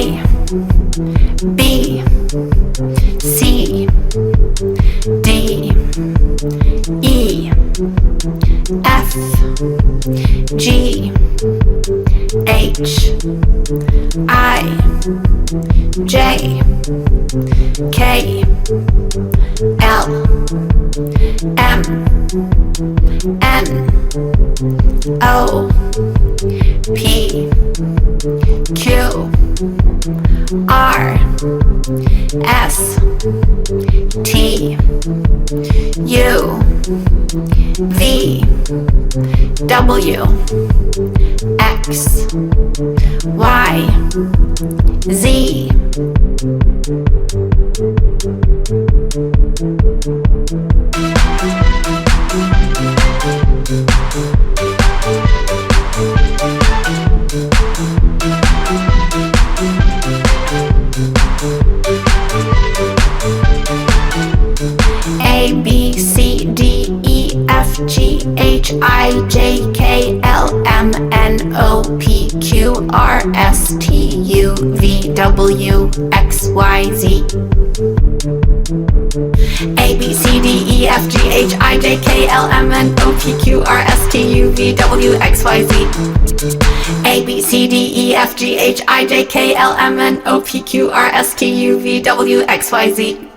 A, B, C, D, E, F, G, H, I, J, K, L, M, N, O, P, Q, R, S, T, U, V, W, X, Y, Z. A, B, C, D, E, F, G, H, I, J, K, L, M, N, O, P, Q, R, S, T, U, V, W, X, Y, Z. A, B, C, D, E, F, G, H, I, J, K, L, M, N, O, P, Q, R, S, T, U, V, W, X, Y, Z. A, B, C, D, E, F, G, H, I, J, K, L, M, N, O, P, Q, R, S, T, U, V, W, X, Y, Z.